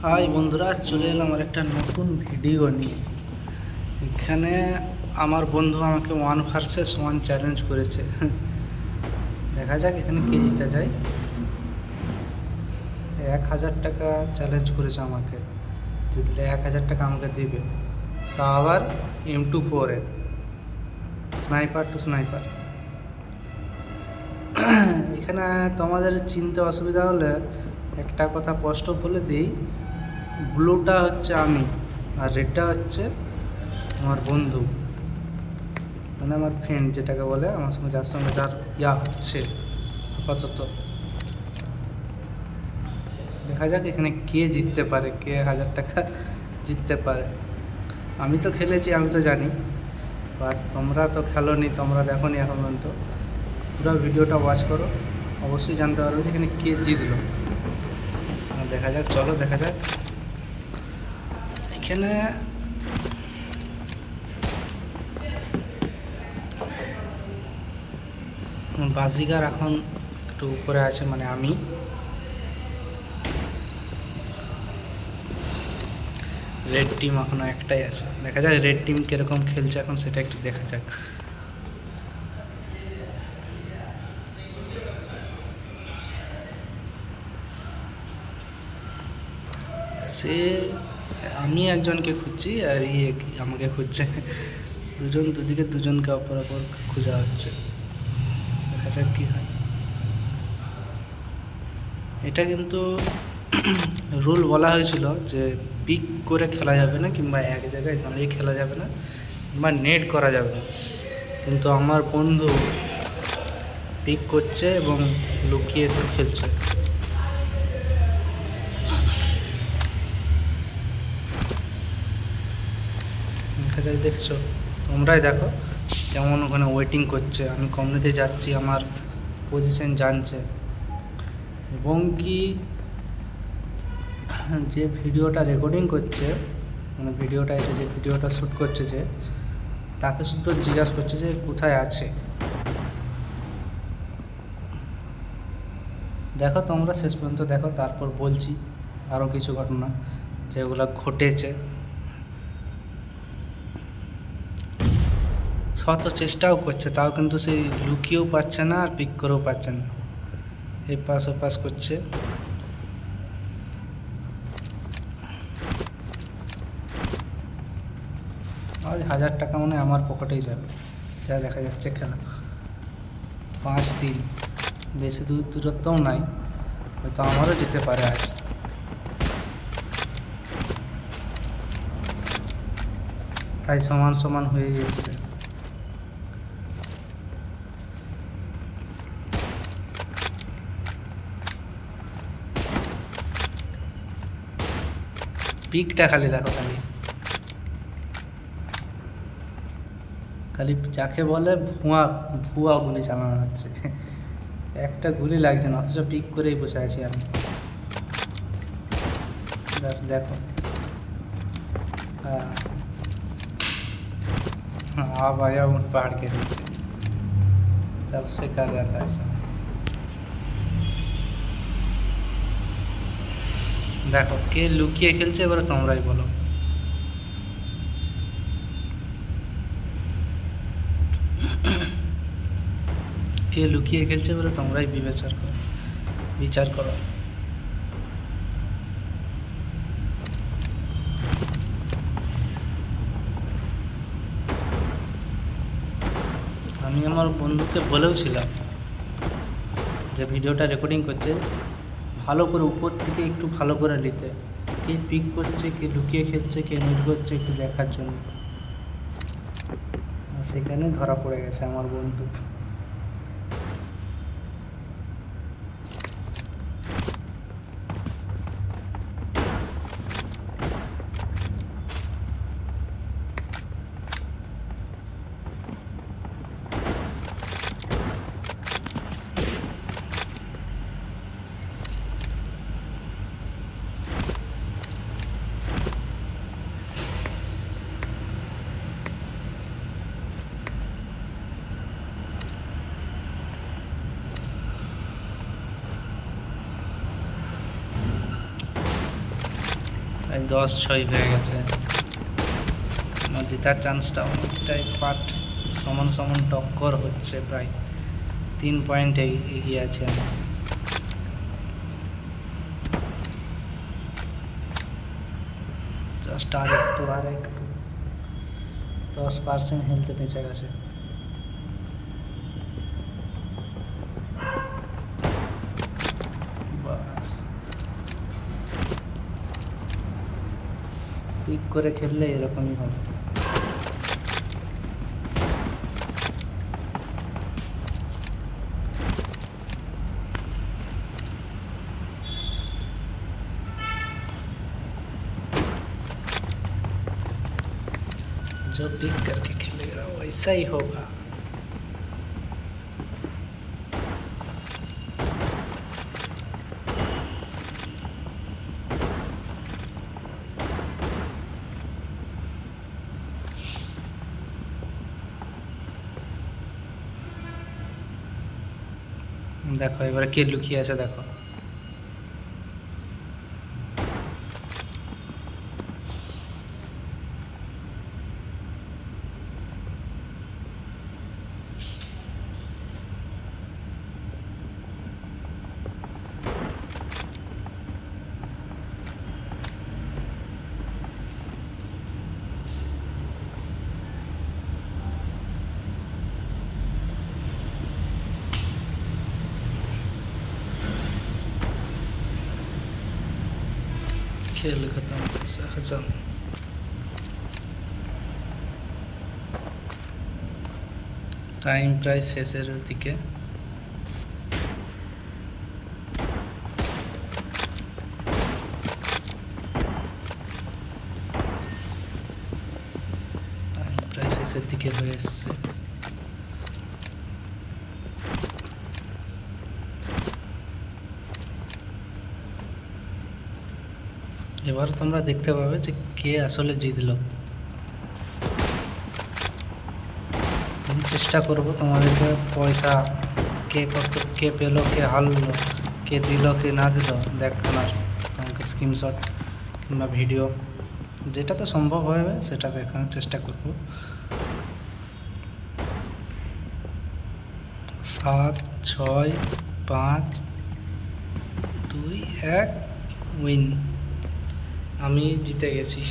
High বন্ধুরা, চলে এলাম আমার একটা নতুন ভিডিও নিয়ে। এখানে আমার বন্ধু আমাকে 1 vs 1 চ্যালেঞ্জ করেছে। দেখা যাক এখানে কে জিতে যায়। 1000 টাকা চ্যালেঞ্জ করেছে আমাকে, জিতলে 1000 টাকা আমাকে দিবে, তা আবার M24-এ স্নাইপার টু স্নাইপার। এখানে তোমাদের চিনতে অসুবিধা হলে একটা কথা স্পষ্ট বলে দিই, ব্লুটা হচ্ছে আমি আর রেডটা হচ্ছে আমার বন্ধু, মানে আমার ফ্রেন্ড যেটাকে বলে, আমার সঙ্গে যার সঙ্গে যার হচ্ছে আপাতত। দেখা যাক এখানে কে জিততে পারে, কে 1000 টাকা জিততে পারে। আমি তো খেলেছি, আমি তো জানি, বাট তোমরা তো খেলোনি, তোমরা দেখো নি এখন পর্যন্ত। পুরো ভিডিওটা ওয়াচ করো, অবশ্যই জানতে পারবে যে এখানে কে জিতলো। দেখা যাক, চলো দেখা যাক। এখানে বাজিগার এখন একটু উপরে আছে, মানে আমি। রেড টিম এখনো একটাই আছে, দেখা যাক রেড টিম কিরকম খেলছে এখন, সেটা একটু দেখা যাক। সে আমি একজনকে খুঁজছি আর ইয়ে আমাকে খুঁজছে, দুজন দুদিকে দুজনকে অপর অপর খোঁজা হচ্ছে। দেখা যাক কী হয়। এটা কিন্তু রুল বলা হয়েছিল যে পিক করে খেলা যাবে না, কিংবা এক জায়গায় দাঁড়িয়ে খেলা যাবে না, কিংবা নেট করা যাবে না। কিন্তু আমার বন্ধু পিক করছে এবং লুকিয়ে খেলছে। দেখা যাক, দেখছো তোমরাই দেখো কেমন ওখানে ওয়েটিং করছে। আমি কমিউনিতে যাচ্ছি, আমার পজিশন জানছে, এবং কি যে ভিডিওটা রেকর্ডিং করছে, মানে ভিডিওটা এটা যে ভিডিওটা শ্যুট করছে, যে তাকে শুধু জিজ্ঞাসা করছে যে কোথায় আছে। দেখো তোমরা শেষ পর্যন্ত দেখো, তারপর বলছি আরও কিছু ঘটনা যেগুলো ঘটেছে। শত চেষ্টাও করছে, তাও কিন্তু সেই লুকিয়েও পাচ্ছে না আর পিক করেও পাচ্ছে না, এপাশ ওপাশ করছে। আজ 1000 টাকা মানে আমার পকেটেই যাবে, যা দেখা যাচ্ছে খেলা। 5-3, বেশি দূরত্বও নাই, হয়তো আমারও যেতে পারে আজ। প্রায় সমান সমান হয়ে এসছে। পিকটা খালি দেখো, খালি যাকে বলে ভুয়া ভুয়া গুলি চালানো হচ্ছে। একটা গুলি লাগছে না, অথচ পিক করেই বসে আছি আমি। জাস্ট দেখো, अब आया उन पहाड़ के नीचे, तब से कर रहा था ऐसा। দেখো কে লুকিয়ে খেলছে, এবারে তোমরাই বলো। কে লুকিয়ে খেলছে, এবারে তোমরাই বিচার করো। আমি আমার বন্ধুকে বলেওছিলাম যে ভিডিওটা রেকর্ডিং করছে, ভালো করে উপর থেকে একটু ভালো করে নিতে, কে পিক করছে, কে লুকিয়ে খেলছে, কে নিট করছে, একটু দেখার জন্য। সেখানে ধরা পড়ে গেছে আমার বন্ধু। প্রায় 10-6 হয়ে গেছে। আমার জেতার চান্সটা অনেকটাই, বাট সমান সমান টক্কর হচ্ছে, প্রায় 3 পয়েন্ট এগিয়ে আছে আমি। জাস্ট আর একটু 10% হেলথে বেঁচে গেছে। বাস, পিক করে খেললে এরকমই হবে। जो पिक करके खेलेगा वैसा ही होगा। দেখো এবারে কে লুকিয়ে আছে, দেখো। खेल खत्म कैसा हसन। টাইম প্রায় শেষের দিকে। টাইম প্রায় শেষের দিকে হয়ে এসছে। এবার তোমরা দেখতে পাবে যে কে আসলে জিতলো। আমি চেষ্টা করব তোমাদেরকে পয়সা কে পেলো, কে হারলো, কে দিল কে না দিল দেখানোর। তোমাকে স্ক্রিনশট কিংবা ভিডিও যেটাতে সম্ভব হবে সেটা দেখানোর চেষ্টা করব। 7, 6, 5, 2, 1 উইন। আমি জিতে গেছি।